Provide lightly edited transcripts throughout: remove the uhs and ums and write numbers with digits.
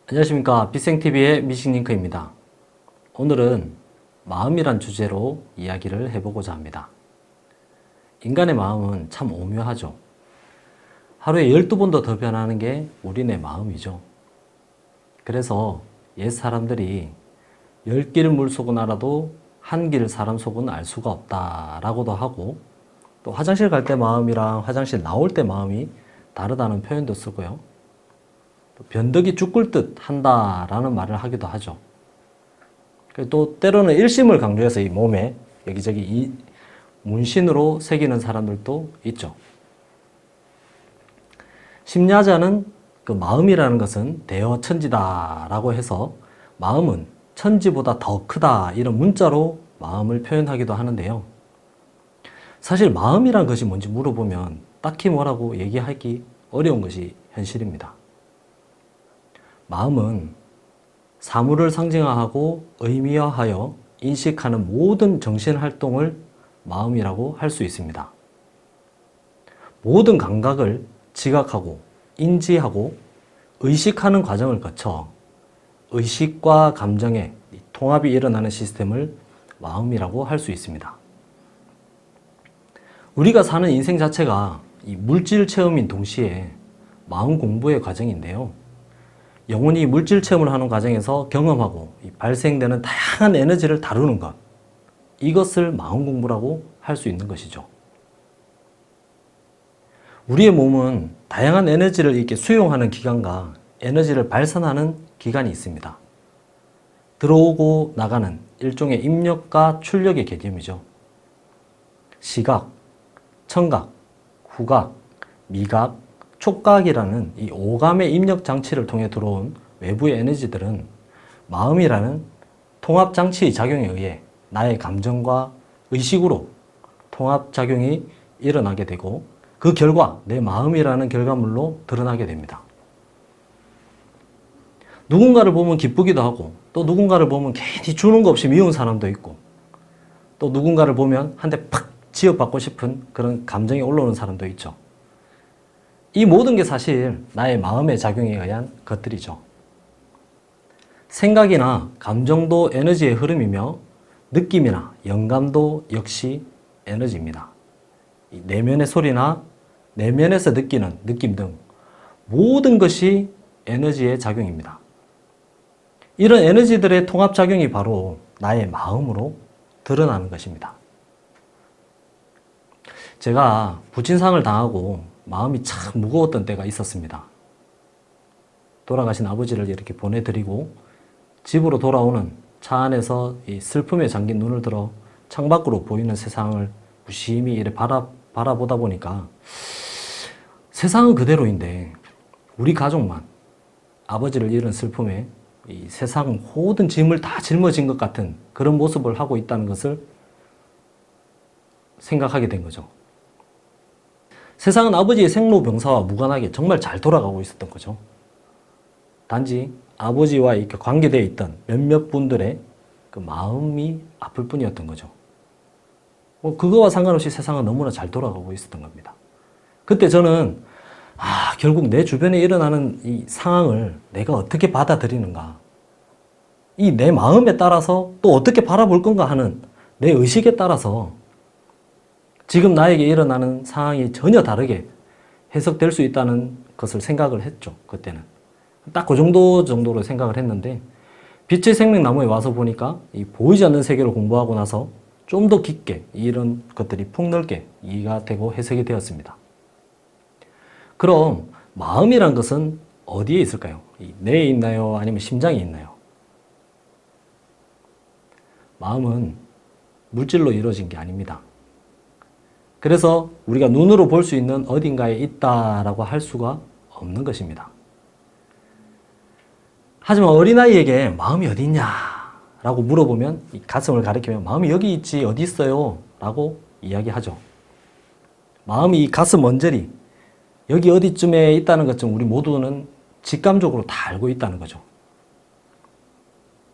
안녕하십니까. 빗생TV의 미식링크입니다. 오늘은 마음이란 주제로 이야기를 해보고자 합니다. 인간의 마음은 참 오묘하죠. 하루에 12번도 더 변하는 게 우리네 마음이죠. 그래서 옛 사람들이 10길 물속은 알아도 한 길 사람 속은 알 수가 없다라고도 하고, 또 화장실 갈 때 마음이랑 화장실 나올 때 마음이 다르다는 표현도 쓰고요. 변덕이 죽을 듯 한다라는 말을 하기도 하죠. 또 때로는 일심을 강조해서 이 몸에 여기저기 이 문신으로 새기는 사람들도 있죠. 심리학자는 그 마음이라는 것은 대여천지다라고 해서 마음은 천지보다 더 크다 이런 문자로 마음을 표현하기도 하는데요. 사실 마음이란 것이 뭔지 물어보면 딱히 뭐라고 얘기하기 어려운 것이 현실입니다. 마음은 사물을 상징화하고 의미화하여 인식하는 모든 정신활동을 마음이라고 할 수 있습니다. 모든 감각을 지각하고 인지하고 의식하는 과정을 거쳐 의식과 감정의 통합이 일어나는 시스템을 마음이라고 할 수 있습니다. 우리가 사는 인생 자체가 이 물질 체험인 동시에 마음 공부의 과정인데요. 영혼이 물질 체험을 하는 과정에서 경험하고 발생되는 다양한 에너지를 다루는 것, 이것을 마음 공부라고 할 수 있는 것이죠. 우리의 몸은 다양한 에너지를 이렇게 수용하는 기관과 에너지를 발산하는 기관이 있습니다. 들어오고 나가는 일종의 입력과 출력의 개념이죠. 시각, 청각, 후각, 미각, 촉각이라는 이 오감의 입력 장치를 통해 들어온 외부의 에너지들은 마음이라는 통합 장치의 작용에 의해 나의 감정과 의식으로 통합 작용이 일어나게 되고 그 결과 내 마음이라는 결과물로 드러나게 됩니다. 누군가를 보면 기쁘기도 하고 또 누군가를 보면 괜히 주는 거 없이 미운 사람도 있고 또 누군가를 보면 한 대 팍 지어받고 싶은 그런 감정이 올라오는 사람도 있죠. 이 모든 게 사실 나의 마음의 작용에 의한 것들이죠. 생각이나 감정도 에너지의 흐름이며 느낌이나 영감도 역시 에너지입니다. 내면의 소리나 내면에서 느끼는 느낌 등 모든 것이 에너지의 작용입니다. 이런 에너지들의 통합작용이 바로 나의 마음으로 드러나는 것입니다. 제가 부친상을 당하고 마음이 참 무거웠던 때가 있었습니다. 돌아가신 아버지를 이렇게 보내드리고 집으로 돌아오는 차 안에서 이 슬픔에 잠긴 눈을 들어 창밖으로 보이는 세상을 무심히 이렇게 바라보다 보니까 세상은 그대로인데 우리 가족만 아버지를 잃은 슬픔에 이 세상 모든 짐을 다 짊어진 것 같은 그런 모습을 하고 있다는 것을 생각하게 된 거죠. 세상은 아버지의 생로병사와 무관하게 정말 잘 돌아가고 있었던 거죠. 단지 아버지와 이렇게 관계되어 있던 몇몇 분들의 그 마음이 아플 뿐이었던 거죠. 그거와 상관없이 세상은 너무나 잘 돌아가고 있었던 겁니다. 그때 저는 결국 내 주변에 일어나는 이 상황을 내가 어떻게 받아들이는가, 이 내 마음에 따라서 또 어떻게 바라볼 건가 하는 내 의식에 따라서 지금 나에게 일어나는 상황이 전혀 다르게 해석될 수 있다는 것을 생각을 했죠. 그때는 딱 그 정도로 생각을 했는데 빛의 생명나무에 와서 보니까 이 보이지 않는 세계를 공부하고 나서 좀 더 깊게 이런 것들이 폭넓게 이해가 되고 해석이 되었습니다. 그럼 마음이란 것은 어디에 있을까요? 뇌에 있나요? 아니면 심장에 있나요? 마음은 물질로 이루어진 게 아닙니다. 그래서 우리가 눈으로 볼 수 있는 어딘가에 있다라고 할 수가 없는 것입니다. 하지만 어린아이에게 마음이 어디 있냐 라고 물어보면 이 가슴을 가리키며 마음이 여기 있지 어디 있어요? 라고 이야기하죠. 마음이 이 가슴 언저리 여기 어디쯤에 있다는 것 좀 우리 모두는 직감적으로 다 알고 있다는 거죠.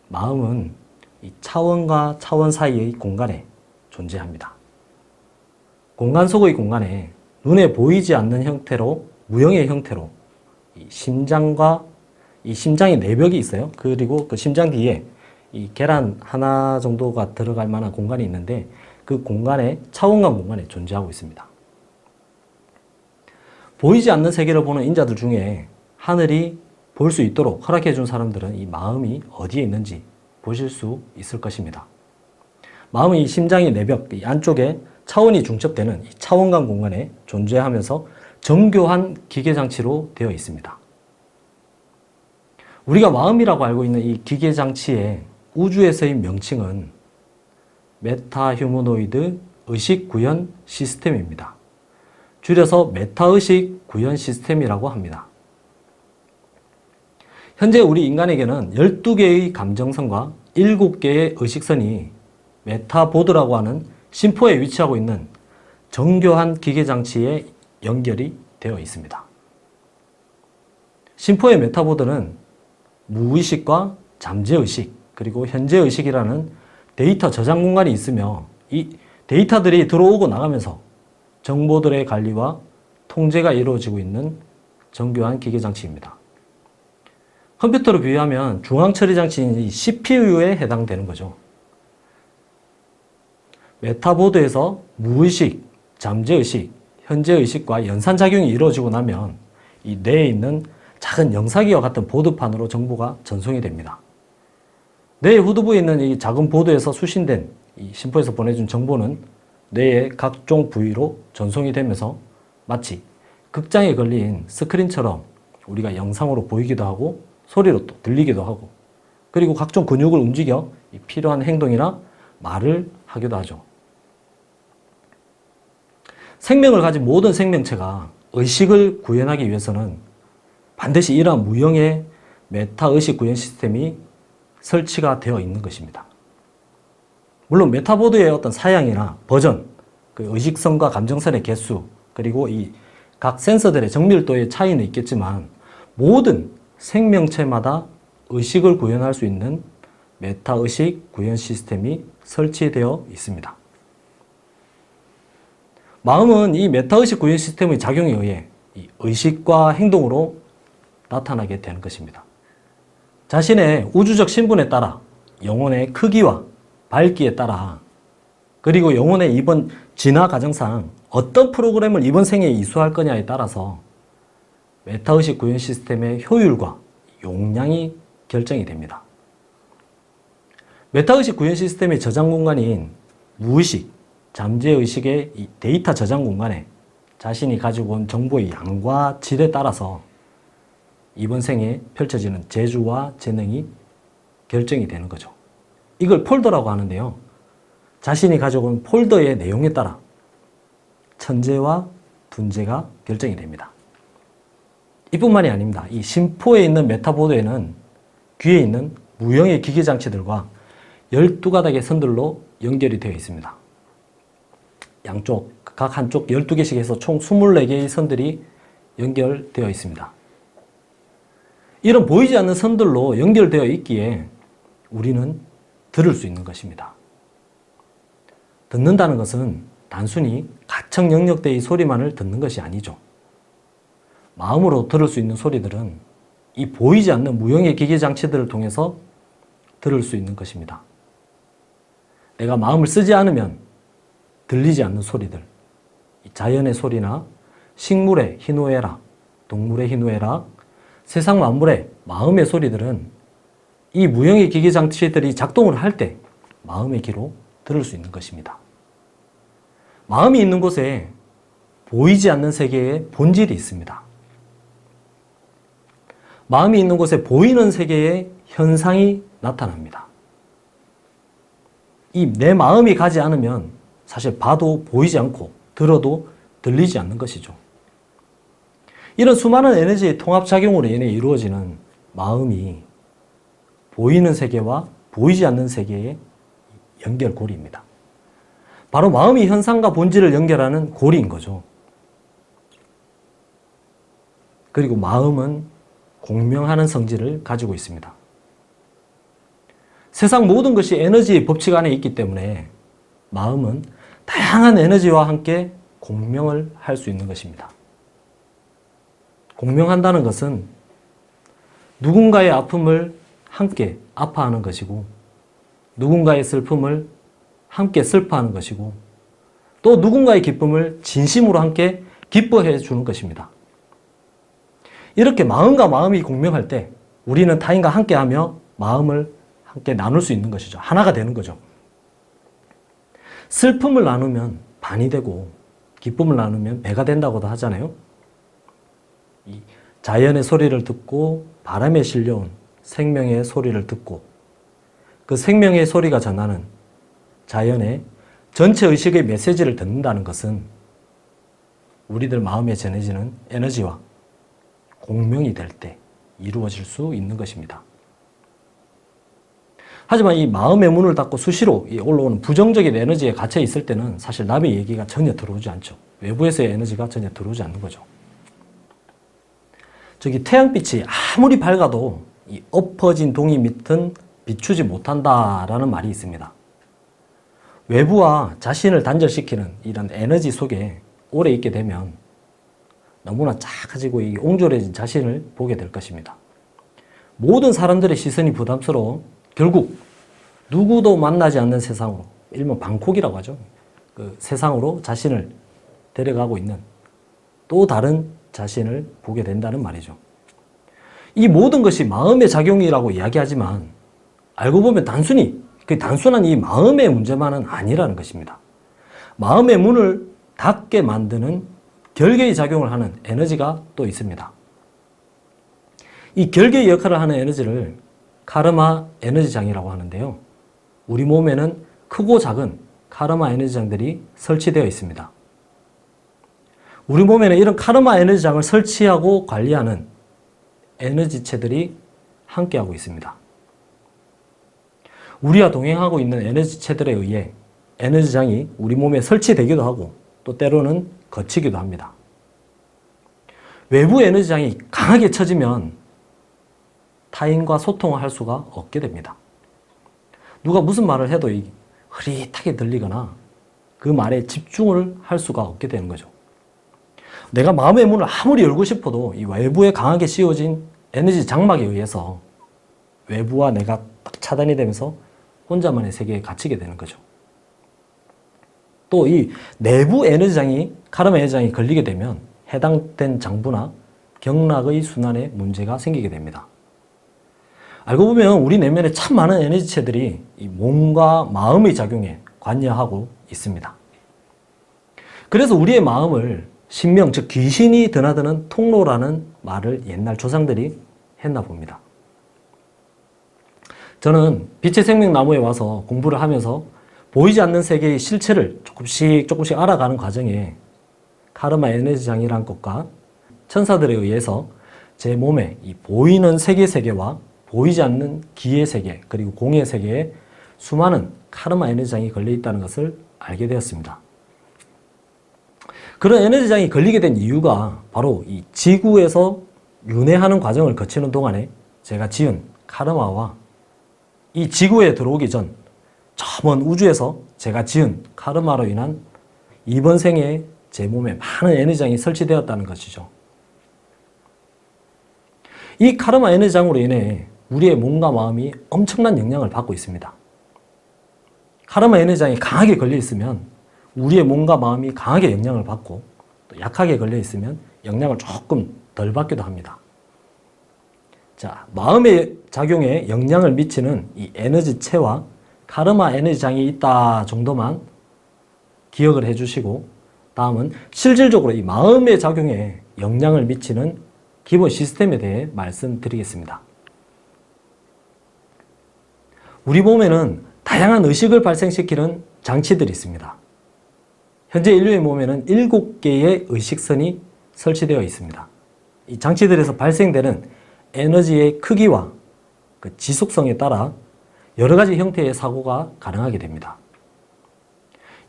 마음은 이 차원과 차원 사이의 공간에 존재합니다. 공간 속의 공간에 눈에 보이지 않는 형태로 무형의 형태로 이 심장과 이 심장의 내벽이 있어요. 그리고 그 심장 뒤에 이 계란 하나 정도가 들어갈 만한 공간이 있는데 그 공간에 차원강 공간에 존재하고 있습니다. 보이지 않는 세계를 보는 인자들 중에 하늘이 볼 수 있도록 허락해 준 사람들은 이 마음이 어디에 있는지 보실 수 있을 것입니다. 마음은 이 심장의 내벽, 이 안쪽에 차원이 중첩되는 이 차원강 공간에 존재하면서 정교한 기계장치로 되어 있습니다. 우리가 마음이라고 알고 있는 이 기계장치의 우주에서의 명칭은 메타휴머노이드 의식구현 시스템입니다. 줄여서 메타의식 구현 시스템이라고 합니다. 현재 우리 인간에게는 12개의 감정선과 7개의 의식선이 메타보드라고 하는 심포에 위치하고 있는 정교한 기계장치에 연결이 되어 있습니다. 심포의 메타보드는 무의식과 잠재의식 그리고 현재의식이라는 데이터 저장 공간이 있으며 이 데이터들이 들어오고 나가면서 정보들의 관리와 통제가 이루어지고 있는 정교한 기계장치입니다. 컴퓨터로 비유하면 중앙처리장치인 CPU에 해당되는 거죠. 메타보드에서 무의식, 잠재의식, 현재의식과 연산작용이 이루어지고 나면 이 뇌에 있는 작은 영사기와 같은 보드판으로 정보가 전송이 됩니다. 뇌의 후두부에 있는 이 작은 보드에서 수신된 이 심포에서 보내준 정보는 뇌의 각종 부위로 전송이 되면서 마치 극장에 걸린 스크린처럼 우리가 영상으로 보이기도 하고 소리로 또 들리기도 하고 그리고 각종 근육을 움직여 필요한 행동이나 말을 하기도 하죠. 생명을 가진 모든 생명체가 의식을 구현하기 위해서는 반드시 이러한 무형의 메타의식 구현 시스템이 설치가 되어 있는 것입니다. 물론 메타보드의 어떤 사양이나 버전, 그 의식선과 감정선의 개수, 그리고 이 각 센서들의 정밀도의 차이는 있겠지만 모든 생명체마다 의식을 구현할 수 있는 메타의식 구현 시스템이 설치되어 있습니다. 마음은 이 메타의식 구현 시스템의 작용에 의해 이 의식과 행동으로 나타나게 되는 것입니다. 자신의 우주적 신분에 따라 영혼의 크기와 밝기에 따라 그리고 영혼의 이번 진화 과정상 어떤 프로그램을 이번 생에 이수할 거냐에 따라서 메타의식 구현 시스템의 효율과 용량이 결정이 됩니다. 메타의식 구현 시스템의 저장 공간인 무의식, 잠재의식의 이 데이터 저장 공간에 자신이 가지고 온 정보의 양과 질에 따라서 이번 생에 펼쳐지는 재주와 재능이 결정이 되는 거죠. 이걸 폴더라고 하는데요. 자신이 가지고 온 폴더의 내용에 따라 천재와 분재가 결정이 됩니다. 이뿐만이 아닙니다. 이 심포에 있는 메타보드에는 귀에 있는 무형의 기계장치들과 12가닥의 선들로 연결이 되어 있습니다. 양쪽, 각 한쪽 12개씩 해서 총 24개의 선들이 연결되어 있습니다. 이런 보이지 않는 선들로 연결되어 있기에 우리는 들을 수 있는 것입니다. 듣는다는 것은 단순히 가청 영역대의 소리만을 듣는 것이 아니죠. 마음으로 들을 수 있는 소리들은 이 보이지 않는 무형의 기계장치들을 통해서 들을 수 있는 것입니다. 내가 마음을 쓰지 않으면 들리지 않는 소리들, 자연의 소리나 식물의 희노애락, 동물의 희노애락, 세상 만물의 마음의 소리들은 이 무형의 기계장치들이 작동을 할 때 마음의 귀로 들을 수 있는 것입니다. 마음이 있는 곳에 보이지 않는 세계의 본질이 있습니다. 마음이 있는 곳에 보이는 세계의 현상이 나타납니다. 이 내 마음이 가지 않으면 사실 봐도 보이지 않고 들어도 들리지 않는 것이죠. 이런 수많은 에너지의 통합작용으로 인해 이루어지는 마음이 보이는 세계와 보이지 않는 세계의 연결고리입니다. 바로 마음이 현상과 본질을 연결하는 고리인 거죠. 그리고 마음은 공명하는 성질을 가지고 있습니다. 세상 모든 것이 에너지의 법칙 안에 있기 때문에 마음은 다양한 에너지와 함께 공명을 할 수 있는 것입니다. 공명한다는 것은 누군가의 아픔을 함께 아파하는 것이고 누군가의 슬픔을 함께 슬퍼하는 것이고 또 누군가의 기쁨을 진심으로 함께 기뻐해 주는 것입니다. 이렇게 마음과 마음이 공명할 때 우리는 타인과 함께하며 마음을 함께 나눌 수 있는 것이죠. 하나가 되는 거죠. 슬픔을 나누면 반이 되고 기쁨을 나누면 배가 된다고도 하잖아요. 이 자연의 소리를 듣고 바람에 실려온 생명의 소리를 듣고 그 생명의 소리가 전하는 자연의 전체 의식의 메시지를 듣는다는 것은 우리들 마음에 전해지는 에너지와 공명이 될 때 이루어질 수 있는 것입니다. 하지만 이 마음의 문을 닫고 수시로 올라오는 부정적인 에너지에 갇혀 있을 때는 사실 남의 얘기가 전혀 들어오지 않죠. 외부에서의 에너지가 전혀 들어오지 않는 거죠. 저기 태양빛이 아무리 밝아도 이 엎어진 동이 밑은 비추지 못한다라는 말이 있습니다. 외부와 자신을 단절시키는 이런 에너지 속에 오래 있게 되면 너무나 작아지고 옹졸해진 자신을 보게 될 것입니다. 모든 사람들의 시선이 부담스러워 결국 누구도 만나지 않는 세상으로, 일명 방콕이라고 하죠. 그 세상으로 자신을 데려가고 있는 또 다른 자신을 보게 된다는 말이죠. 이 모든 것이 마음의 작용이라고 이야기하지만 알고 보면 단순한 이 마음의 문제만은 아니라는 것입니다. 마음의 문을 닫게 만드는 결계의 작용을 하는 에너지가 또 있습니다. 이 결계의 역할을 하는 에너지를 카르마 에너지장이라고 하는데요. 우리 몸에는 크고 작은 카르마 에너지장들이 설치되어 있습니다. 우리 몸에는 이런 카르마 에너지장을 설치하고 관리하는 에너지체들이 함께하고 있습니다. 우리와 동행하고 있는 에너지체들에 의해 에너지장이 우리 몸에 설치되기도 하고 또 때로는 거치기도 합니다. 외부 에너지장이 강하게 쳐지면 타인과 소통을 할 수가 없게 됩니다. 누가 무슨 말을 해도 흐릿하게 들리거나 그 말에 집중을 할 수가 없게 되는 거죠. 내가 마음의 문을 아무리 열고 싶어도 이 외부에 강하게 씌워진 에너지 장막에 의해서 외부와 내가 딱 차단이 되면서 혼자만의 세계에 갇히게 되는 거죠. 또 이 내부 에너지장이 카르마 에너지장이 걸리게 되면 해당된 장부나 경락의 순환에 문제가 생기게 됩니다. 알고 보면 우리 내면에 참 많은 에너지체들이 이 몸과 마음의 작용에 관여하고 있습니다. 그래서 우리의 마음을 신명, 즉 귀신이 드나드는 통로라는 말을 옛날 조상들이 했나 봅니다. 저는 빛의 생명나무에 와서 공부를 하면서 보이지 않는 세계의 실체를 조금씩 알아가는 과정에 카르마 에너지장이란 것과 천사들에 의해서 제 몸에 이 보이는 세계와 보이지 않는 기의 세계 그리고 공의 세계에 수많은 카르마 에너지장이 걸려 있다는 것을 알게 되었습니다. 그런 에너지장이 걸리게 된 이유가 바로 이 지구에서 윤회하는 과정을 거치는 동안에 제가 지은 카르마와 이 지구에 들어오기 전 저 먼 우주에서 제가 지은 카르마로 인한 이번 생에 제 몸에 많은 에너지장이 설치되었다는 것이죠. 이 카르마 에너지장으로 인해 우리의 몸과 마음이 엄청난 영향을 받고 있습니다. 카르마 에너지장이 강하게 걸려 있으면 우리의 몸과 마음이 강하게 영향을 받고 또 약하게 걸려 있으면 영향을 조금 덜 받기도 합니다. 자, 마음의 작용에 영향을 미치는 이 에너지체와 카르마 에너지장이 있다 정도만 기억을 해주시고 다음은 실질적으로 이 마음의 작용에 영향을 미치는 기본 시스템에 대해 말씀드리겠습니다. 우리 몸에는 다양한 의식을 발생시키는 장치들이 있습니다. 현재 인류의 몸에는 7개의 의식선이 설치되어 있습니다. 이 장치들에서 발생되는 에너지의 크기와 그 지속성에 따라 여러 가지 형태의 사고가 가능하게 됩니다.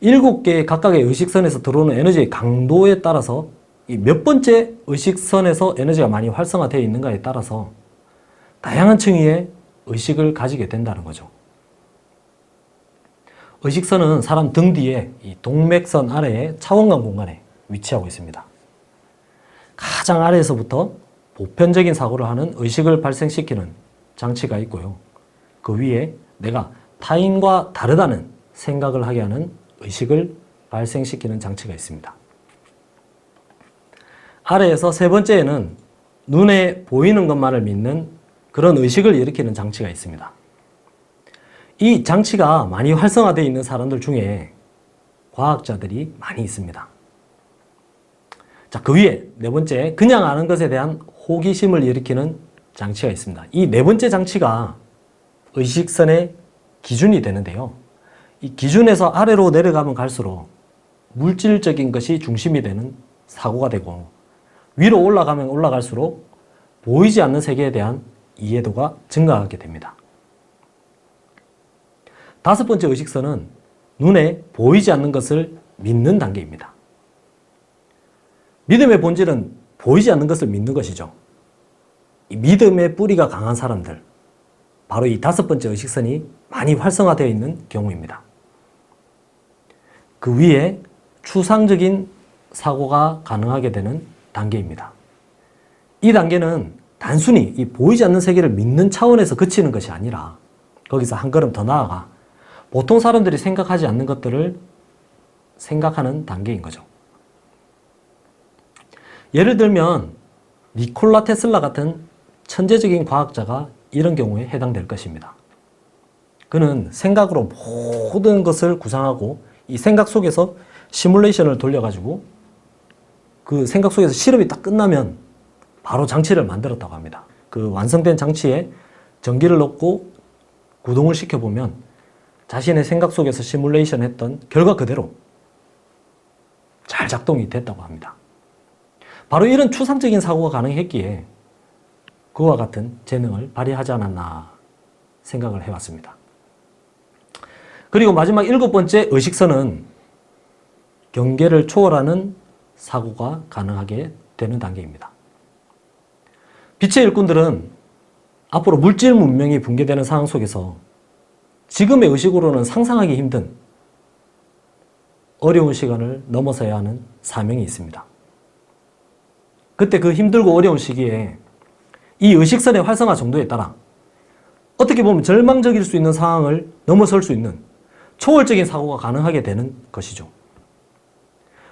7개의 각각의 의식선에서 들어오는 에너지의 강도에 따라서 이 몇 번째 의식선에서 에너지가 많이 활성화되어 있는가에 따라서 다양한 층위의 의식을 가지게 된다는 거죠. 의식선은 사람 등 뒤에 이 동맥선 아래의 차원관 공간에 위치하고 있습니다. 가장 아래에서부터 보편적인 사고를 하는 의식을 발생시키는 장치가 있고요. 그 위에 내가 타인과 다르다는 생각을 하게 하는 의식을 발생시키는 장치가 있습니다. 아래에서 세 번째에는 눈에 보이는 것만을 믿는 그런 의식을 일으키는 장치가 있습니다. 이 장치가 많이 활성화되어 있는 사람들 중에 과학자들이 많이 있습니다. 자, 그 위에 네 번째, 그냥 아는 것에 대한 호기심을 일으키는 장치가 있습니다. 이 네 번째 장치가 의식선의 기준이 되는데요. 이 기준에서 아래로 내려가면 갈수록 물질적인 것이 중심이 되는 사고가 되고, 위로 올라가면 올라갈수록 보이지 않는 세계에 대한 이해도가 증가하게 됩니다. 다섯 번째 의식선은 눈에 보이지 않는 것을 믿는 단계입니다. 믿음의 본질은 보이지 않는 것을 믿는 것이죠. 이 믿음의 뿌리가 강한 사람들, 바로 이 다섯 번째 의식선이 많이 활성화되어 있는 경우입니다. 그 위에 추상적인 사고가 가능하게 되는 단계입니다. 이 단계는 단순히 이 보이지 않는 세계를 믿는 차원에서 그치는 것이 아니라 거기서 한 걸음 더 나아가 보통 사람들이 생각하지 않는 것들을 생각하는 단계인 거죠. 예를 들면 니콜라 테슬라 같은 천재적인 과학자가 이런 경우에 해당될 것입니다. 그는 생각으로 모든 것을 구상하고 이 생각 속에서 시뮬레이션을 돌려가지고 그 생각 속에서 실험이 딱 끝나면 바로 장치를 만들었다고 합니다. 그 완성된 장치에 전기를 넣고 구동을 시켜보면 자신의 생각 속에서 시뮬레이션 했던 결과 그대로 잘 작동이 됐다고 합니다. 바로 이런 추상적인 사고가 가능했기에 그와 같은 재능을 발휘하지 않았나 생각을 해봤습니다. 그리고 마지막 일곱 번째 의식선은 경계를 초월하는 사고가 가능하게 되는 단계입니다. 빛의 일꾼들은 앞으로 물질 문명이 붕괴되는 상황 속에서 지금의 의식으로는 상상하기 힘든 어려운 시간을 넘어서야 하는 사명이 있습니다. 그때 그 힘들고 어려운 시기에 이 의식선의 활성화 정도에 따라 어떻게 보면 절망적일 수 있는 상황을 넘어설 수 있는 초월적인 사고가 가능하게 되는 것이죠.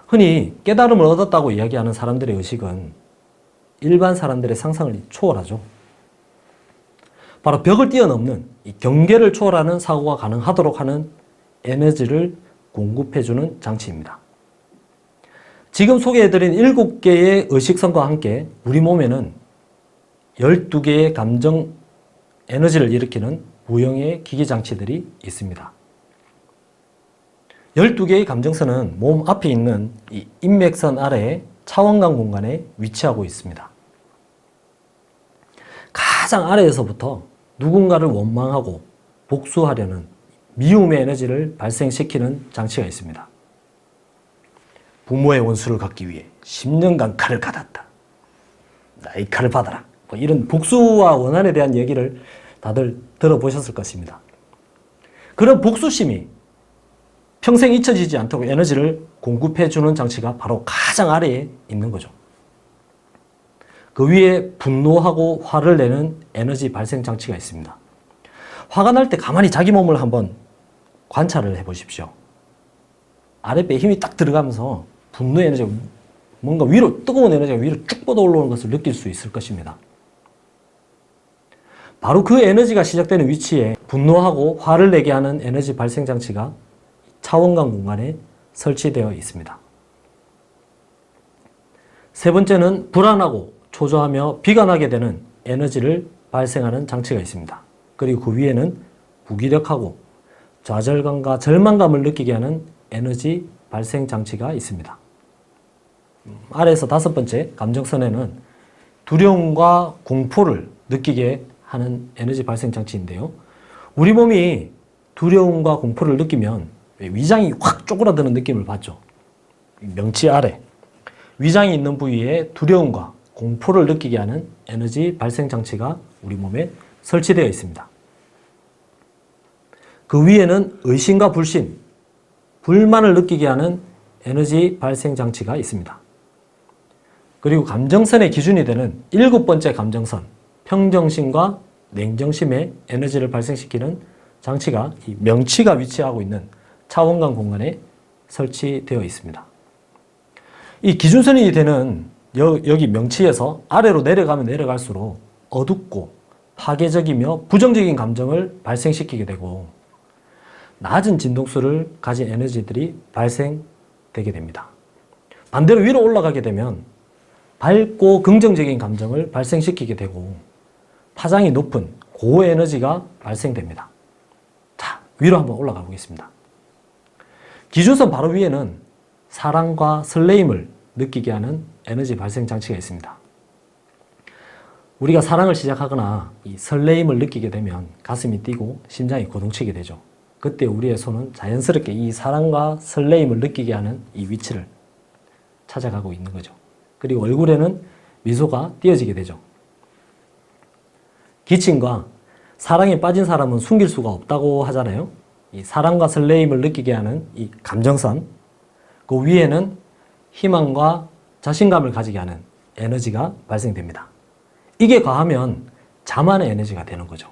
흔히 깨달음을 얻었다고 이야기하는 사람들의 의식은 일반 사람들의 상상을 초월하죠. 바로 벽을 뛰어넘는 이 경계를 초월하는 사고가 가능하도록 하는 에너지를 공급해주는 장치입니다. 지금 소개해드린 7개의 의식선과 함께 우리 몸에는 12개의 감정 에너지를 일으키는 무형의 기기장치들이 있습니다. 12개의 감정선은 몸 앞에 있는 이 인맥선 아래의 차원강 공간에 위치하고 있습니다. 가장 아래에서부터 누군가를 원망하고 복수하려는 미움의 에너지를 발생시키는 장치가 있습니다. 부모의 원수를 갚기 위해 10년간 칼을 갈았다. 나의 칼을 받아라. 뭐 이런 복수와 원한에 대한 얘기를 다들 들어보셨을 것입니다. 그런 복수심이 평생 잊혀지지 않도록 에너지를 공급해주는 장치가 바로 가장 아래에 있는 거죠. 그 위에 분노하고 화를 내는 에너지 발생 장치가 있습니다. 화가 날 때 가만히 자기 몸을 한번 관찰을 해보십시오. 아랫배에 힘이 딱 들어가면서 분노의 에너지가 뭔가 위로, 뜨거운 에너지가 위로 쭉 뻗어 올라오는 것을 느낄 수 있을 것입니다. 바로 그 에너지가 시작되는 위치에 분노하고 화를 내게 하는 에너지 발생 장치가 차원강 공간에 설치되어 있습니다. 세 번째는 불안하고 초조하며 비관하게 되는 에너지를 발생하는 장치가 있습니다. 그리고 그 위에는 무기력하고 좌절감과 절망감을 느끼게 하는 에너지 발생 장치가 있습니다. 아래에서 다섯 번째 감정선에는 두려움과 공포를 느끼게 하는 에너지 발생 장치인데요. 우리 몸이 두려움과 공포를 느끼면 위장이 확 쪼그라드는 느낌을 받죠. 명치 아래 위장이 있는 부위에 두려움과 공포를 느끼게 하는 에너지 발생 장치가 우리 몸에 설치되어 있습니다. 그 위에는 의심과 불신, 불만을 느끼게 하는 에너지 발생 장치가 있습니다. 그리고 감정선의 기준이 되는 7번째 감정선, 평정심과 냉정심의 에너지를 발생시키는 장치가 이 명치가 위치하고 있는 차원강 공간에 설치되어 있습니다. 이 기준선이 되는 여기 명치에서 아래로 내려가면 내려갈수록 어둡고 파괴적이며 부정적인 감정을 발생시키게 되고 낮은 진동수를 가진 에너지들이 발생되게 됩니다. 반대로 위로 올라가게 되면 밝고 긍정적인 감정을 발생시키게 되고 파장이 높은 고에너지가 발생됩니다. 자, 위로 한번 올라가 보겠습니다. 기준선 바로 위에는 사랑과 설레임을 느끼게 하는 에너지 발생 장치가 있습니다. 우리가 사랑을 시작하거나 이 설레임을 느끼게 되면 가슴이 뛰고 심장이 고동치게 되죠. 그때 우리의 손은 자연스럽게 이 사랑과 설레임을 느끼게 하는 이 위치를 찾아가고 있는 거죠. 그리고 얼굴에는 미소가 띄어지게 되죠. 기침과 사랑에 빠진 사람은 숨길 수가 없다고 하잖아요. 이 사랑과 설레임을 느끼게 하는 이 감정선, 그 위에는 희망과 자신감을 가지게 하는 에너지가 발생됩니다. 이게 과하면 자만의 에너지가 되는 거죠.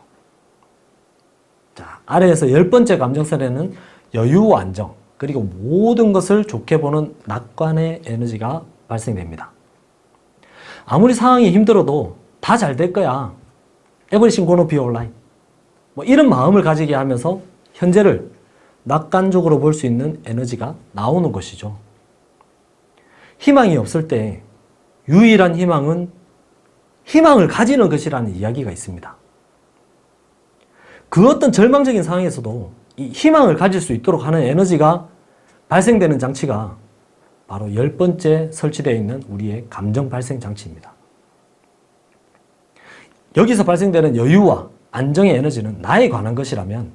자, 아래에서 10번째 감정선에는 여유와 안정, 그리고 모든 것을 좋게 보는 낙관의 에너지가 발생됩니다. 아무리 상황이 힘들어도 다 잘 될 거야. Everything gonna be alright. 뭐 이런 마음을 가지게 하면서 현재를 낙관적으로 볼 수 있는 에너지가 나오는 것이죠. 희망이 없을 때 유일한 희망은 희망을 가지는 것이라는 이야기가 있습니다. 그 어떤 절망적인 상황에서도 이 희망을 가질 수 있도록 하는 에너지가 발생되는 장치가 바로 10번째 설치되어 있는 우리의 감정 발생 장치입니다. 여기서 발생되는 여유와 안정의 에너지는 나에 관한 것이라면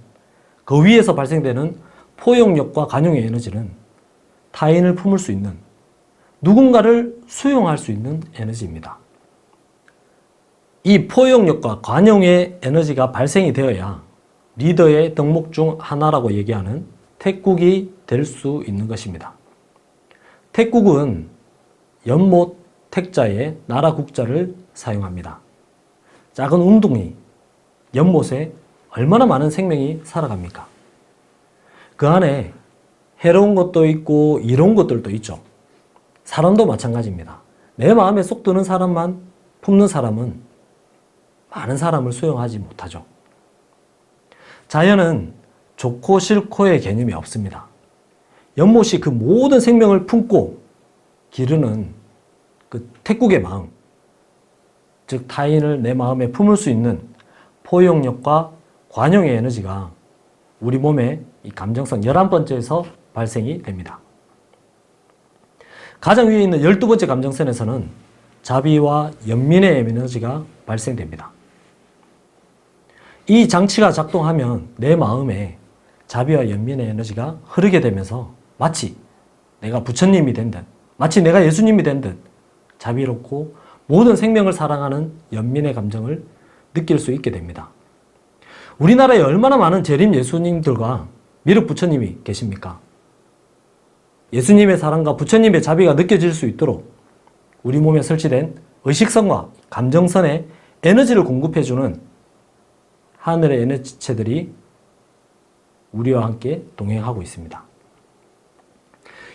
그 위에서 발생되는 포용력과 관용의 에너지는 타인을 품을 수 있는, 누군가를 수용할 수 있는 에너지입니다. 이 포용력과 관용의 에너지가 발생이 되어야 리더의 덕목 중 하나라고 얘기하는 택국이 될 수 있는 것입니다. 택국은 연못 택자의 나라 국자를 사용합니다. 작은 운동이 연못에 얼마나 많은 생명이 살아갑니까? 그 안에 해로운 것도 있고 이로운 것들도 있죠. 사람도 마찬가지입니다. 내 마음에 쏙 드는 사람만 품는 사람은 많은 사람을 수용하지 못하죠. 자연은 좋고 싫고의 개념이 없습니다. 연못이 그 모든 생명을 품고 기르는 그 택국의 마음, 즉 타인을 내 마음에 품을 수 있는 포용력과 관용의 에너지가 우리 몸의 이 감정선 11번째에서 발생이 됩니다. 가장 위에 있는 12번째 감정선에서는 자비와 연민의 에너지가 발생됩니다. 이 장치가 작동하면 내 마음에 자비와 연민의 에너지가 흐르게 되면서 마치 내가 부처님이 된 듯, 마치 내가 예수님이 된 듯 자비롭고 모든 생명을 사랑하는 연민의 감정을 느낄 수 있게 됩니다. 우리나라에 얼마나 많은 재림 예수님들과 미륵 부처님이 계십니까? 예수님의 사랑과 부처님의 자비가 느껴질 수 있도록 우리 몸에 설치된 의식선과 감정선에 에너지를 공급해주는 하늘의 에너지체들이 우리와 함께 동행하고 있습니다.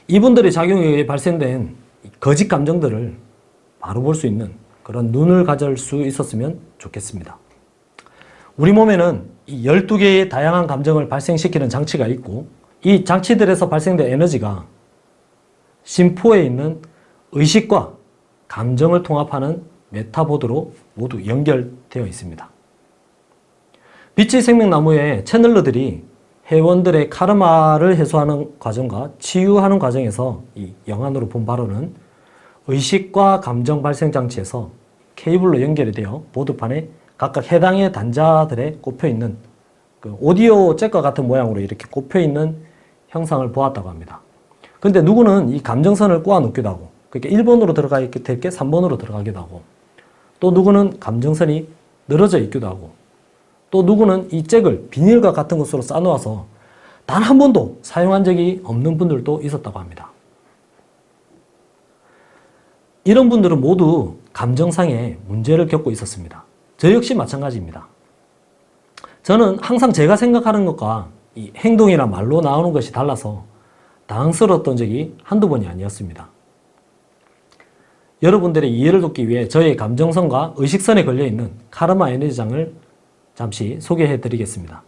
이분들의 작용에 의해 발생된 거짓 감정들을 바로 볼 수 있는 그런 눈을 가질 수 있었으면 좋겠습니다. 우리 몸에는 이 12개의 다양한 감정을 발생시키는 장치가 있고 이 장치들에서 발생된 에너지가 심포에 있는 의식과 감정을 통합하는 메타보드로 모두 연결되어 있습니다. 빛의 생명나무의 채널러들이 회원들의 카르마를 해소하는 과정과 치유하는 과정에서 이 영안으로 본 바로는 의식과 감정 발생 장치에서 케이블로 연결이 되어 보드판에 각각 해당의 단자들에 꼽혀있는 그 오디오 잭과 같은 모양으로 이렇게 꼽혀있는 형상을 보았다고 합니다. 근데 누구는 이 감정선을 꼬아 놓기도 하고, 그러니까 1번으로 들어가 있게 될 게 3번으로 들어가기도 하고, 또 누구는 감정선이 늘어져 있기도 하고, 또 누구는 이 잭을 비닐과 같은 것으로 싸놓아서 단 한 번도 사용한 적이 없는 분들도 있었다고 합니다. 이런 분들은 모두 감정상의 문제를 겪고 있었습니다. 저 역시 마찬가지입니다. 저는 항상 제가 생각하는 것과 이 행동이나 말로 나오는 것이 달라서 당황스러웠던 적이 한두 번이 아니었습니다. 여러분들의 이해를 돕기 위해 저의 감정선과 의식선에 걸려있는 카르마 에너지장을 잠시 소개해 드리겠습니다.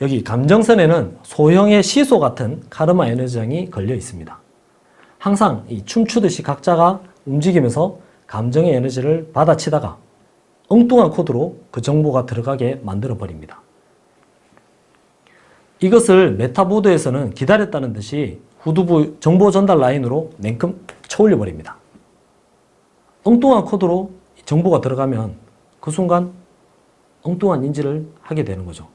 여기 감정선에는 소형의 시소 같은 카르마 에너지장이 걸려 있습니다. 항상 이 춤추듯이 각자가 움직이면서 감정의 에너지를 받아치다가 엉뚱한 코드로 그 정보가 들어가게 만들어 버립니다. 이것을 메타보드에서는 기다렸다는 듯이 후두부 정보 전달 라인으로 냉큼 쳐올려 버립니다. 엉뚱한 코드로 정보가 들어가면 그 순간 엉뚱한 인지를 하게 되는 거죠.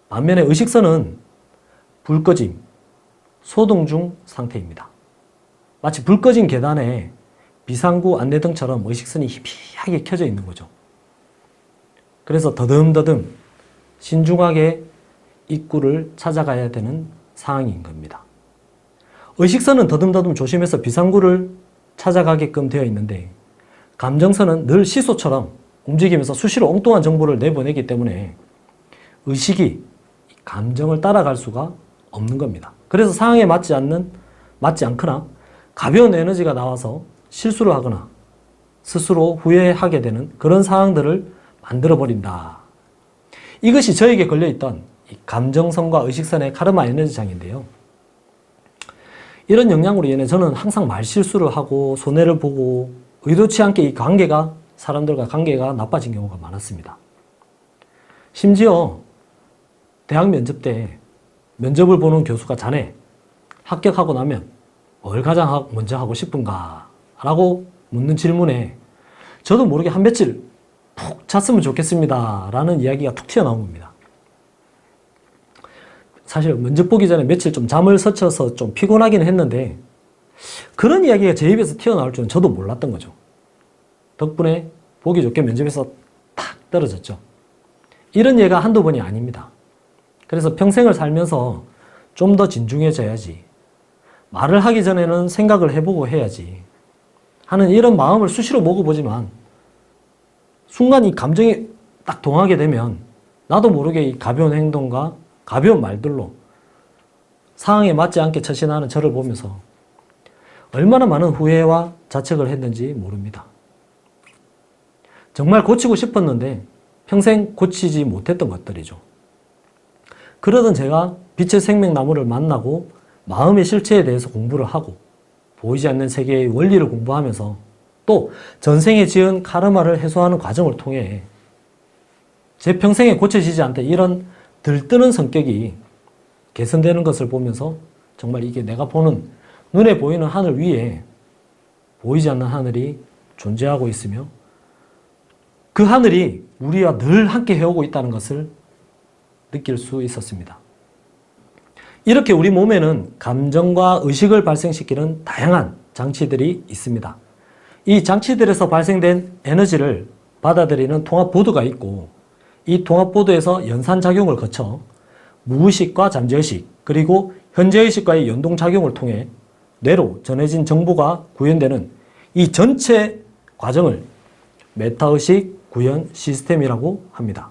반면에 의식선은 불 꺼짐, 소동 중 상태입니다. 마치 불 꺼진 계단에 비상구 안내등처럼 의식선이 희미하게 켜져 있는 거죠. 그래서 더듬더듬 신중하게 입구를 찾아가야 되는 상황인 겁니다. 의식선은 더듬더듬 조심해서 비상구를 찾아가게끔 되어 있는데 감정선은 늘 시소처럼 움직이면서 수시로 엉뚱한 정보를 내보내기 때문에 의식이 감정을 따라갈 수가 없는 겁니다. 그래서 상황에 맞지 않거나 가벼운 에너지가 나와서 실수를 하거나 스스로 후회하게 되는 그런 상황들을 만들어버린다. 이것이 저에게 걸려있던 감정선과 의식선의 카르마 에너지장인데요. 이런 영향으로 인해 저는 항상 말실수를 하고 손해를 보고 의도치 않게 이 사람들과 관계가 나빠진 경우가 많았습니다. 심지어 대학 면접 때 면접을 보는 교수가 자네 합격하고 나면 뭘 가장 먼저 하고 싶은가? 라고 묻는 질문에 저도 모르게 한 며칠 푹 잤으면 좋겠습니다. 라는 이야기가 툭 튀어나온 겁니다. 사실 면접 보기 전에 며칠 좀 잠을 설쳐서 좀 피곤하기는 했는데 그런 이야기가 제 입에서 튀어나올 줄은 저도 몰랐던 거죠. 덕분에 보기 좋게 면접에서 탁 떨어졌죠. 이런 예가 한두 번이 아닙니다. 그래서 평생을 살면서 좀 더 진중해져야지, 말을 하기 전에는 생각을 해보고 해야지 하는 이런 마음을 수시로 먹어보지만 순간 이 감정이 딱 동하게 되면 나도 모르게 이 가벼운 행동과 가벼운 말들로 상황에 맞지 않게 처신하는 저를 보면서 얼마나 많은 후회와 자책을 했는지 모릅니다. 정말 고치고 싶었는데 평생 고치지 못했던 것들이죠. 그러던 제가 빛의 생명나무를 만나고 마음의 실체에 대해서 공부를 하고 보이지 않는 세계의 원리를 공부하면서 또 전생에 지은 카르마를 해소하는 과정을 통해 제 평생에 고쳐지지 않던 이런 들뜨는 성격이 개선되는 것을 보면서 정말 이게 내가 보는 눈에 보이는 하늘 위에 보이지 않는 하늘이 존재하고 있으며 그 하늘이 우리와 늘 함께 해오고 있다는 것을 느낄 수 있었습니다. 이렇게 우리 몸에는 감정과 의식을 발생시키는 다양한 장치들이 있습니다. 이 장치들에서 발생된 에너지를 받아들이는 통합보드가 있고 이 통합보드에서 연산작용을 거쳐 무의식과 잠재의식 그리고 현재의식과의 연동작용을 통해 뇌로 전해진 정보가 구현되는 이 전체 과정을 메타의식 구현 시스템이라고 합니다.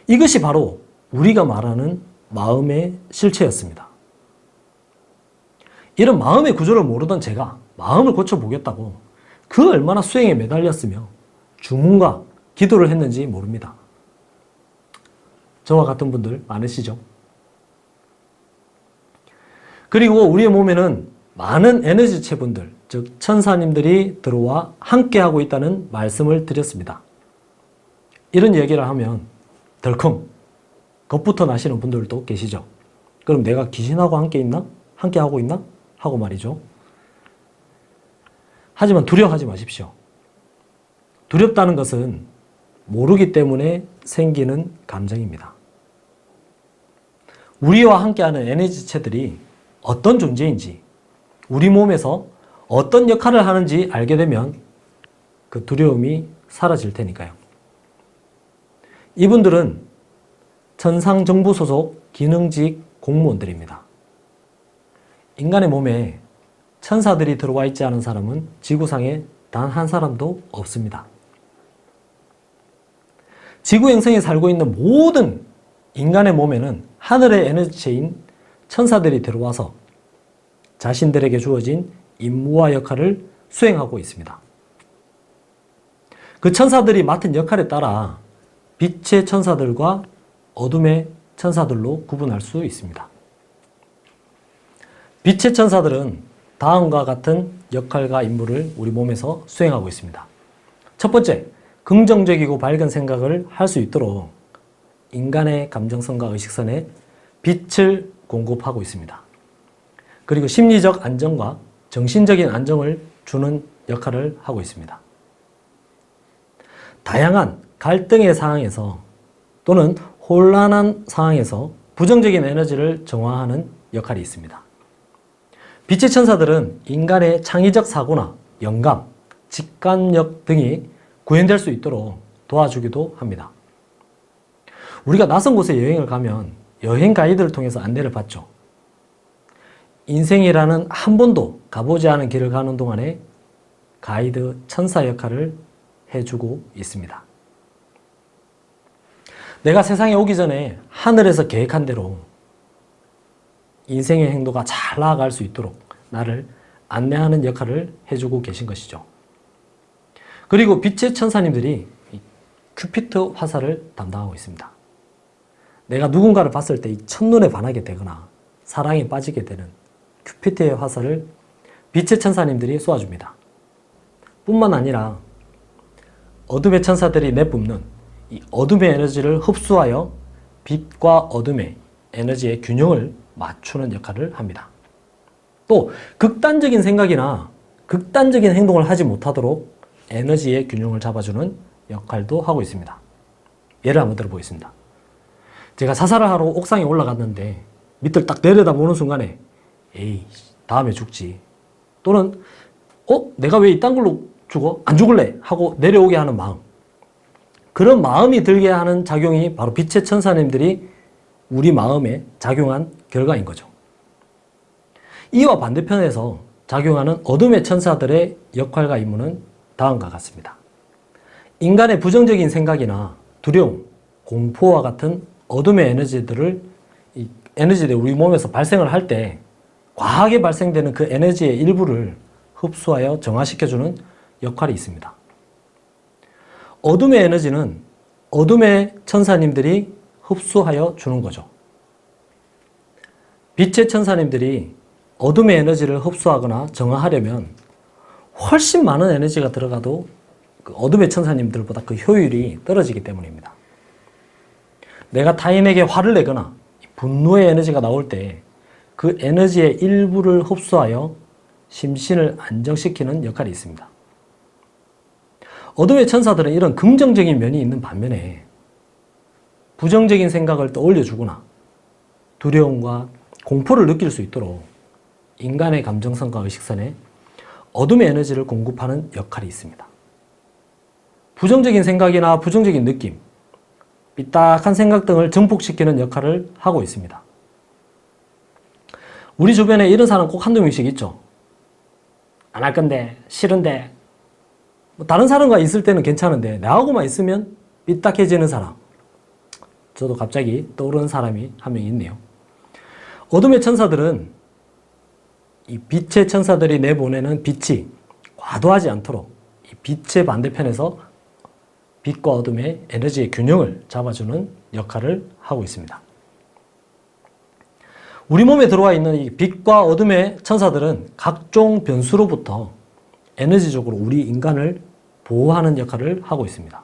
이것이 바로 우리가 말하는 마음의 실체였습니다. 이런 마음의 구조를 모르던 제가 마음을 고쳐보겠다고 그 얼마나 수행에 매달렸으며 주문과 기도를 했는지 모릅니다. 저와 같은 분들 많으시죠? 그리고 우리의 몸에는 많은 에너지체분들, 즉 천사님들이 들어와 함께하고 있다는 말씀을 드렸습니다. 이런 얘기를 하면 덜컹 겁부터 나시는 분들도 계시죠. 그럼 내가 귀신하고 함께 있나? 함께 하고 있나? 하고 말이죠. 하지만 두려워하지 마십시오. 두렵다는 것은 모르기 때문에 생기는 감정입니다. 우리와 함께하는 에너지체들이 어떤 존재인지, 우리 몸에서 어떤 역할을 하는지 알게 되면 그 두려움이 사라질 테니까요. 이분들은 천상정부 소속 기능직 공무원들입니다. 인간의 몸에 천사들이 들어와 있지 않은 사람은 지구상에 단 한 사람도 없습니다. 지구 행성에 살고 있는 모든 인간의 몸에는 하늘의 에너지체인 천사들이 들어와서 자신들에게 주어진 임무와 역할을 수행하고 있습니다. 그 천사들이 맡은 역할에 따라 빛의 천사들과 어둠의 천사들로 구분할 수 있습니다. 빛의 천사들은 다음과 같은 역할과 임무를 우리 몸에서 수행하고 있습니다. 첫 번째, 긍정적이고 밝은 생각을 할 수 있도록 인간의 감정선과 의식선에 빛을 공급하고 있습니다. 그리고 심리적 안정과 정신적인 안정을 주는 역할을 하고 있습니다. 다양한 갈등의 상황에서 또는 혼란한 상황에서 부정적인 에너지를 정화하는 역할이 있습니다. 빛의 천사들은 인간의 창의적 사고나 영감, 직관력 등이 구현될 수 있도록 도와주기도 합니다. 우리가 낯선 곳에 여행을 가면 여행 가이드를 통해서 안내를 받죠. 인생이라는 한 번도 가보지 않은 길을 가는 동안에 가이드 천사 역할을 해주고 있습니다. 내가 세상에 오기 전에 하늘에서 계획한 대로 인생의 행도가 잘 나아갈 수 있도록 나를 안내하는 역할을 해주고 계신 것이죠. 그리고 빛의 천사님들이 큐피트 화살을 담당하고 있습니다. 내가 누군가를 봤을 때 이 첫눈에 반하게 되거나 사랑에 빠지게 되는 큐피트의 화살을 빛의 천사님들이 쏘아줍니다. 뿐만 아니라 어둠의 천사들이 내뿜는 이 어둠의 에너지를 흡수하여 빛과 어둠의 에너지의 균형을 맞추는 역할을 합니다. 또 극단적인 생각이나 극단적인 행동을 하지 못하도록 에너지의 균형을 잡아주는 역할도 하고 있습니다. 예를 한번 들어보겠습니다. 제가 사살을 하러 옥상에 올라갔는데 밑을 딱 내려다보는 순간에 에이 다음에 죽지 또는 내가 왜 이딴 걸로 죽어? 안 죽을래? 하고 내려오게 하는 마음, 그런 마음이 들게 하는 작용이 바로 빛의 천사님들이 우리 마음에 작용한 결과인 거죠. 이와 반대편에서 작용하는 어둠의 천사들의 역할과 임무는 다음과 같습니다. 인간의 부정적인 생각이나 두려움, 공포와 같은 어둠의 에너지들이 우리 몸에서 발생을 할 때 과하게 발생되는 그 에너지의 일부를 흡수하여 정화시켜주는 역할이 있습니다. 어둠의 에너지는 어둠의 천사님들이 흡수하여 주는 거죠. 빛의 천사님들이 어둠의 에너지를 흡수하거나 정화하려면 훨씬 많은 에너지가 들어가도 그 어둠의 천사님들보다 그 효율이 떨어지기 때문입니다. 내가 타인에게 화를 내거나 분노의 에너지가 나올 때 그 에너지의 일부를 흡수하여 심신을 안정시키는 역할이 있습니다. 어둠의 천사들은 이런 긍정적인 면이 있는 반면에 부정적인 생각을 떠올려주거나 두려움과 공포를 느낄 수 있도록 인간의 감정선과 의식선에 어둠의 에너지를 공급하는 역할이 있습니다. 부정적인 생각이나 부정적인 느낌, 삐딱한 생각 등을 증폭시키는 역할을 하고 있습니다. 우리 주변에 이런 사람 꼭 한두 명씩 있죠. 안 할 건데, 싫은데, 다른 사람과 있을 때는 괜찮은데 나하고만 있으면 삐딱해지는 사람. 저도 갑자기 떠오르는 사람이 한 명 있네요. 어둠의 천사들은 이 빛의 천사들이 내보내는 빛이 과도하지 않도록 이 빛의 반대편에서 빛과 어둠의 에너지의 균형을 잡아주는 역할을 하고 있습니다. 우리 몸에 들어와 있는 이 빛과 어둠의 천사들은 각종 변수로부터 에너지적으로 우리 인간을 보호하는 역할을 하고 있습니다.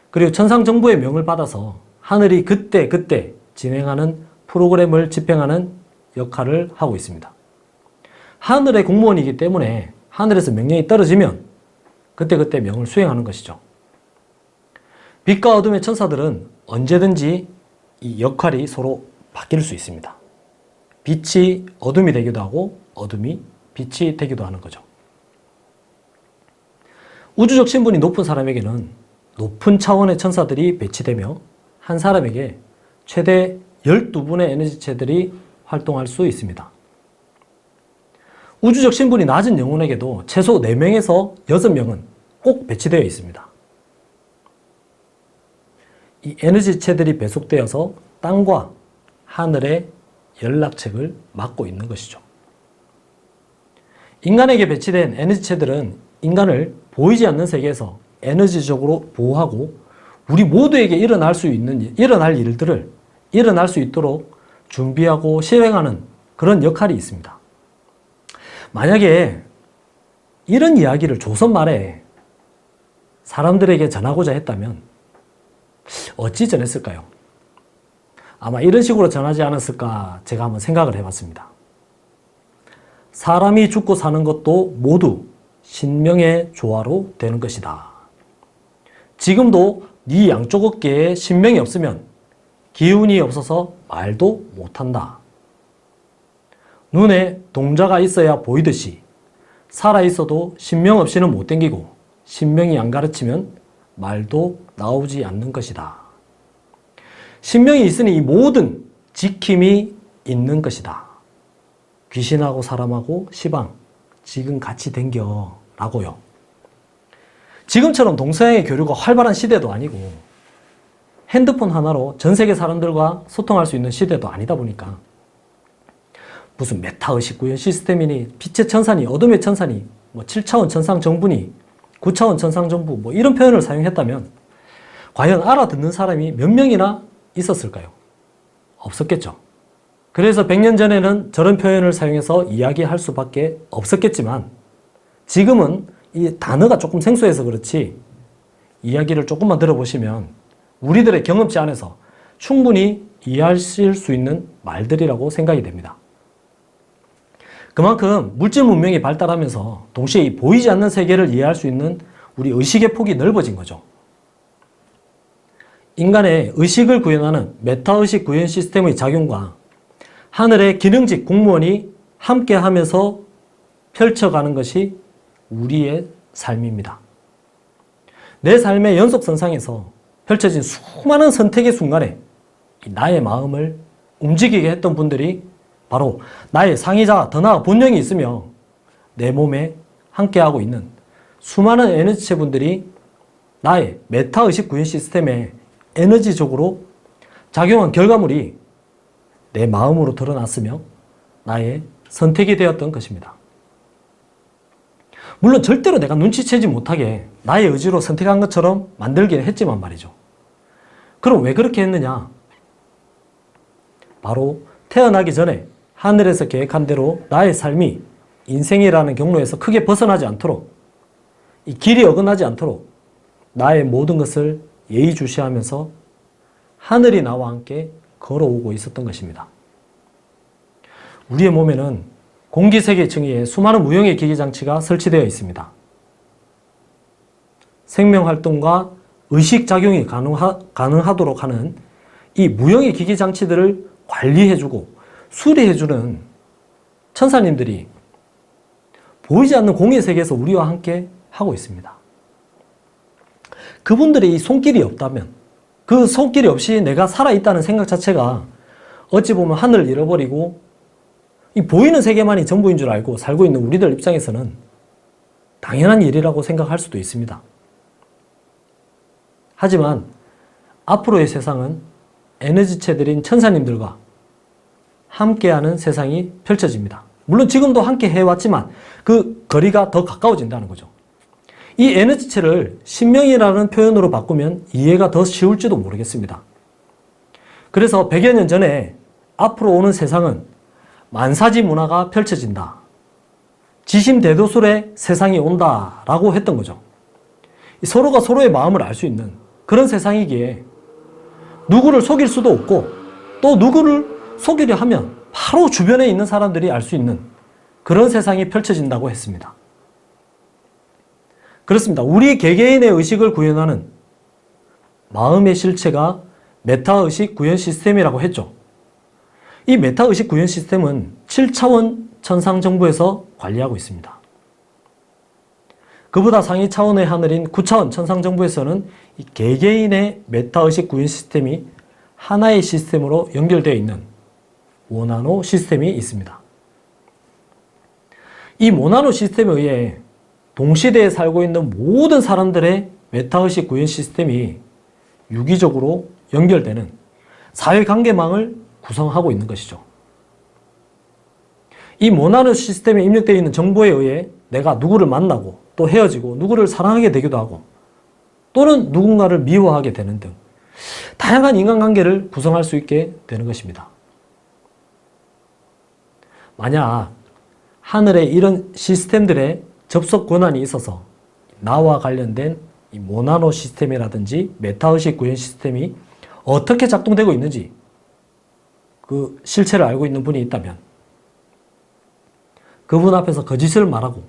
그리고 천상정부의 명을 받아서 하늘이 그때 진행하는 프로그램을 집행하는 역할을 하고 있습니다. 하늘의 공무원이기 때문에 하늘에서 명령이 떨어지면 그때 명을 수행하는 것이죠. 빛과 어둠의 천사들은 언제든지 이 역할이 서로 바뀔 수 있습니다. 빛이 어둠이 되기도 하고 어둠이 빛이 되기도 하는 거죠. 우주적 신분이 높은 사람에게는 높은 차원의 천사들이 배치되며 한 사람에게 최대 12분의 에너지체들이 활동할 수 있습니다. 우주적 신분이 낮은 영혼에게도 최소 4명에서 6명은 꼭 배치되어 있습니다. 이 에너지체들이 배속되어서 땅과 하늘의 연락책을 막고 있는 것이죠. 인간에게 배치된 에너지체들은 인간을 보이지 않는 세계에서 에너지적으로 보호하고 우리 모두에게 일어날 수 있도록 준비하고 실행하는 그런 역할이 있습니다. 만약에 이런 이야기를 조선 말에 사람들에게 전하고자 했다면 어찌 전했을까요? 아마 이런 식으로 전하지 않았을까 제가 한번 생각을 해봤습니다. 사람이 죽고 사는 것도 모두 신명의 조화로 되는 것이다. 지금도 네 양쪽 어깨에 신명이 없으면 기운이 없어서 말도 못한다. 눈에 동자가 있어야 보이듯이 살아있어도 신명 없이는 못 댕기고 신명이 안 가르치면 말도 나오지 않는 것이다. 신명이 있으니 이 모든 지킴이 있는 것이다. 귀신하고 사람하고 시방 지금 같이 댕겨 라고요. 지금처럼 동서양의 교류가 활발한 시대도 아니고 핸드폰 하나로 전 세계 사람들과 소통할 수 있는 시대도 아니다 보니까 무슨 메타의식 구현 시스템이니 빛의 천사니 어둠의 천사니 7차원 천상 정부니 9차원 천상 정부 이런 표현을 사용했다면 과연 알아듣는 사람이 몇 명이나 있었을까요? 없었겠죠. 그래서 100년 전에는 저런 표현을 사용해서 이야기할 수밖에 없었겠지만 지금은 이 단어가 조금 생소해서 그렇지 이야기를 조금만 들어보시면 우리들의 경험치 안에서 충분히 이해하실 수 있는 말들이라고 생각이 됩니다. 그만큼 물질 문명이 발달하면서 동시에 이 보이지 않는 세계를 이해할 수 있는 우리 의식의 폭이 넓어진 거죠. 인간의 의식을 구현하는 메타의식 구현 시스템의 작용과 하늘의 기능직 공무원이 함께하면서 펼쳐가는 것이 우리의 삶입니다. 내 삶의 연속선상에서 펼쳐진 수많은 선택의 순간에 나의 마음을 움직이게 했던 분들이 바로 나의 상이자 더 나아 본령이 있으며 내 몸에 함께하고 있는 수많은 에너지체분들이 나의 메타의식 구현 시스템에 에너지적으로 작용한 결과물이 내 마음으로 드러났으며 나의 선택이 되었던 것입니다. 물론 절대로 내가 눈치채지 못하게 나의 의지로 선택한 것처럼 만들긴 했지만 말이죠. 그럼 왜 그렇게 했느냐? 바로 태어나기 전에 하늘에서 계획한 대로 나의 삶이 인생이라는 경로에서 크게 벗어나지 않도록 이 길이 어긋나지 않도록 나의 모든 것을 예의주시하면서 하늘이 나와 함께 걸어오고 있었던 것입니다. 우리의 몸에는 공기세계 층위에 수많은 무형의 기기장치가 설치되어 있습니다. 생명활동과 의식작용이 가능하도록 하는 이 무형의 기기장치들을 관리해주고 수리해주는 천사님들이 보이지 않는 공의 세계에서 우리와 함께 하고 있습니다. 그분들의 이 손길이 없다면 그 손길이 없이 내가 살아있다는 생각 자체가 어찌 보면 하늘을 잃어버리고 이 보이는 세계만이 전부인 줄 알고 살고 있는 우리들 입장에서는 당연한 일이라고 생각할 수도 있습니다. 하지만 앞으로의 세상은 에너지체들인 천사님들과 함께하는 세상이 펼쳐집니다. 물론 지금도 함께 해왔지만 그 거리가 더 가까워진다는 거죠. 이 에너지체를 신명이라는 표현으로 바꾸면 이해가 더 쉬울지도 모르겠습니다. 그래서 100여 년 전에 앞으로 오는 세상은 만사지 문화가 펼쳐진다. 지심대도술의 세상이 온다라고 했던 거죠. 서로가 서로의 마음을 알 수 있는 그런 세상이기에 누구를 속일 수도 없고 또 누구를 속이려 하면 바로 주변에 있는 사람들이 알 수 있는 그런 세상이 펼쳐진다고 했습니다. 그렇습니다. 우리 개개인의 의식을 구현하는 마음의 실체가 메타의식 구현 시스템이라고 했죠. 이 메타의식 구현 시스템은 7차원 천상정부에서 관리하고 있습니다. 그보다 상위 차원의 하늘인 9차원 천상정부에서는 이 개개인의 메타의식 구현 시스템이 하나의 시스템으로 연결되어 있는 원나노 시스템이 있습니다. 이 모나노 시스템에 의해 동시대에 살고 있는 모든 사람들의 메타의식 구현 시스템이 유기적으로 연결되는 사회관계망을 구성하고 있는 것이죠. 이 모나노 시스템에 입력되어 있는 정보에 의해 내가 누구를 만나고 또 헤어지고 누구를 사랑하게 되기도 하고 또는 누군가를 미워하게 되는 등 다양한 인간관계를 구성할 수 있게 되는 것입니다. 만약 하늘에 이런 시스템들의 접속 권한이 있어서 나와 관련된 이 모나노 시스템이라든지 메타의식 구현 시스템이 어떻게 작동되고 있는지 그 실체를 알고 있는 분이 있다면 그분 앞에서 거짓을 말하고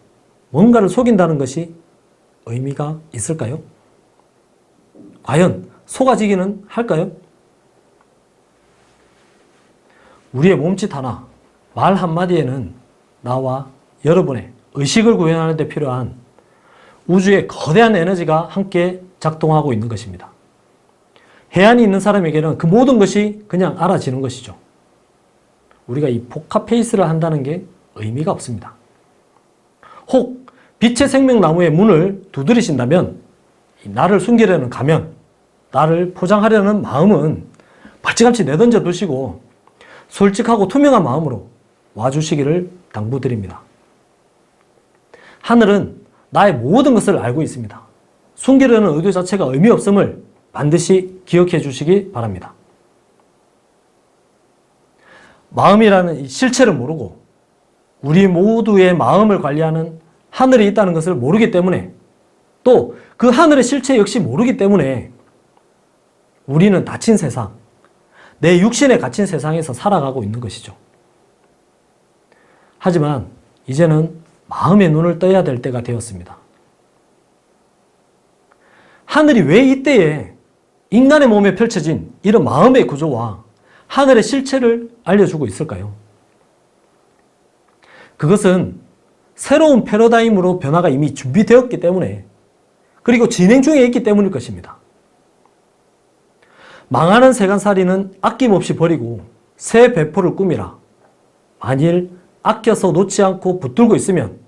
뭔가를 속인다는 것이 의미가 있을까요? 과연 속아지기는 할까요? 우리의 몸짓 하나, 말 한마디에는 나와 여러분의 의식을 구현하는 데 필요한 우주의 거대한 에너지가 함께 작동하고 있는 것입니다. 해안이 있는 사람에게는 그 모든 것이 그냥 알아지는 것이죠. 우리가 이 포카페이스를 한다는 게 의미가 없습니다. 혹 빛의 생명나무의 문을 두드리신다면 나를 숨기려는 가면, 나를 포장하려는 마음은 벌찌감치 내던져 두시고 솔직하고 투명한 마음으로 와주시기를 당부드립니다. 하늘은 나의 모든 것을 알고 있습니다. 숨기려는 의도 자체가 의미 없음을 반드시 기억해 주시기 바랍니다. 마음이라는 이 실체를 모르고 우리 모두의 마음을 관리하는 하늘이 있다는 것을 모르기 때문에 또 그 하늘의 실체 역시 모르기 때문에 우리는 닫힌 세상, 내 육신에 갇힌 세상에서 살아가고 있는 것이죠. 하지만 이제는 마음의 눈을 떠야 될 때가 되었습니다. 하늘이 왜 이때에 인간의 몸에 펼쳐진 이런 마음의 구조와 하늘의 실체를 알려주고 있을까요? 그것은 새로운 패러다임으로 변화가 이미 준비되었기 때문에 그리고 진행 중에 있기 때문일 것입니다. 망하는 세간살이는 아낌없이 버리고 새 배포를 꾸미라. 만일 아껴서 놓지 않고 붙들고 있으면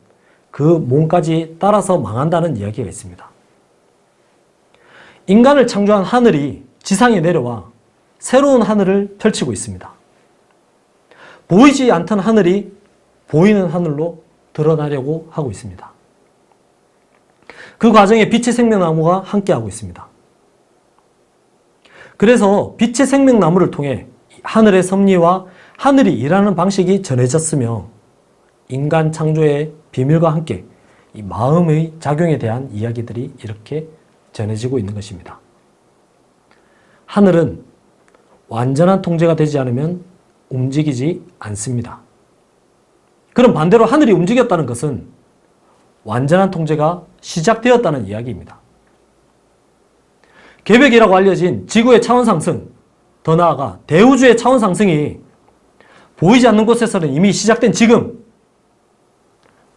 그 몸까지 따라서 망한다는 이야기가 있습니다. 인간을 창조한 하늘이 지상에 내려와 새로운 하늘을 펼치고 있습니다. 보이지 않던 하늘이 보이는 하늘로 드러나려고 하고 있습니다. 그 과정에 빛의 생명나무가 함께하고 있습니다. 그래서 빛의 생명나무를 통해 하늘의 섭리와 하늘이 일하는 방식이 전해졌으며 인간 창조의 비밀과 함께 이 마음의 작용에 대한 이야기들이 이렇게 전해지고 있는 것입니다. 하늘은 완전한 통제가 되지 않으면 움직이지 않습니다. 그럼 반대로 하늘이 움직였다는 것은 완전한 통제가 시작되었다는 이야기입니다. 계획이라고 알려진 지구의 차원 상승, 더 나아가 대우주의 차원 상승이 보이지 않는 곳에서는 이미 시작된 지금,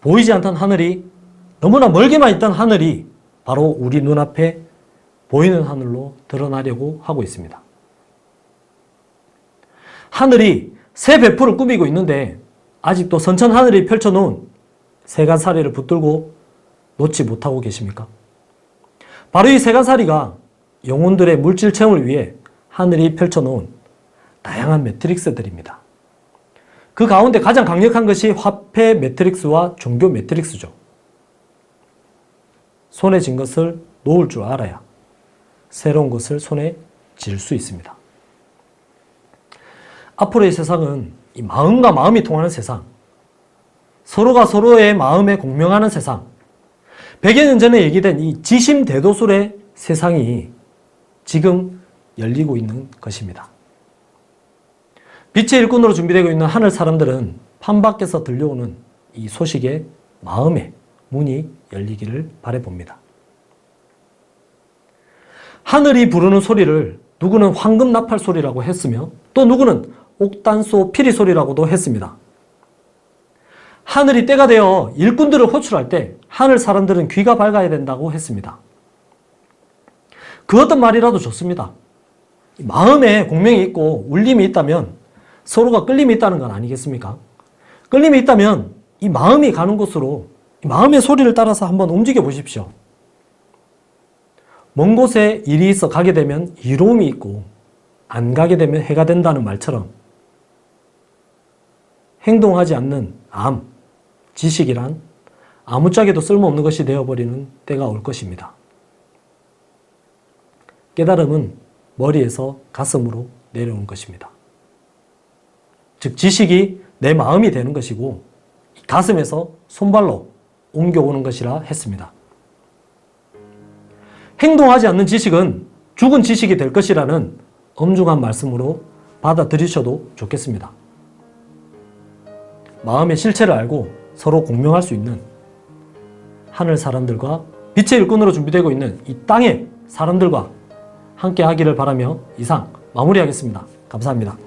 보이지 않던 하늘이, 너무나 멀게만 있던 하늘이 바로 우리 눈앞에 보이는 하늘로 드러나려고 하고 있습니다. 하늘이 새 배포를 꾸미고 있는데 아직도 선천 하늘이 펼쳐놓은 세간살이를 붙들고 놓지 못하고 계십니까? 바로 이 세간살이가 영혼들의 물질 체험을 위해 하늘이 펼쳐놓은 다양한 매트릭스들입니다. 그 가운데 가장 강력한 것이 화폐 매트릭스와 종교 매트릭스죠. 손에 쥔 것을 놓을 줄 알아야 새로운 것을 손에 쥘 수 있습니다. 앞으로의 세상은 이 마음과 마음이 통하는 세상, 서로가 서로의 마음에 공명하는 세상, 100여 년 전에 얘기된 이 지심대도술의 세상이 지금 열리고 있는 것입니다. 빛의 일꾼으로 준비되고 있는 하늘 사람들은 판밖에서 들려오는 이 소식에 마음의 문이 열리기를 바라봅니다. 하늘이 부르는 소리를 누구는 황금 나팔 소리라고 했으며 또 누구는 옥단소 피리 소리라고도 했습니다. 하늘이 때가 되어 일꾼들을 호출할 때 하늘 사람들은 귀가 밝아야 된다고 했습니다. 그 어떤 말이라도 좋습니다. 마음에 공명이 있고 울림이 있다면 서로가 끌림이 있다는 건 아니겠습니까? 끌림이 있다면 이 마음이 가는 곳으로 이 마음의 소리를 따라서 한번 움직여 보십시오. 먼 곳에 일이 있어 가게 되면 이로움이 있고 안 가게 되면 해가 된다는 말처럼 행동하지 않는 암, 지식이란 아무짝에도 쓸모없는 것이 되어버리는 때가 올 것입니다. 깨달음은 머리에서 가슴으로 내려오는 것입니다. 즉 지식이 내 마음이 되는 것이고 가슴에서 손발로 옮겨오는 것이라 했습니다. 행동하지 않는 지식은 죽은 지식이 될 것이라는 엄중한 말씀으로 받아들이셔도 좋겠습니다. 마음의 실체를 알고 서로 공명할 수 있는 하늘 사람들과 빛의 일꾼으로 준비되고 있는 이 땅의 사람들과 함께 하기를 바라며 이상 마무리하겠습니다. 감사합니다.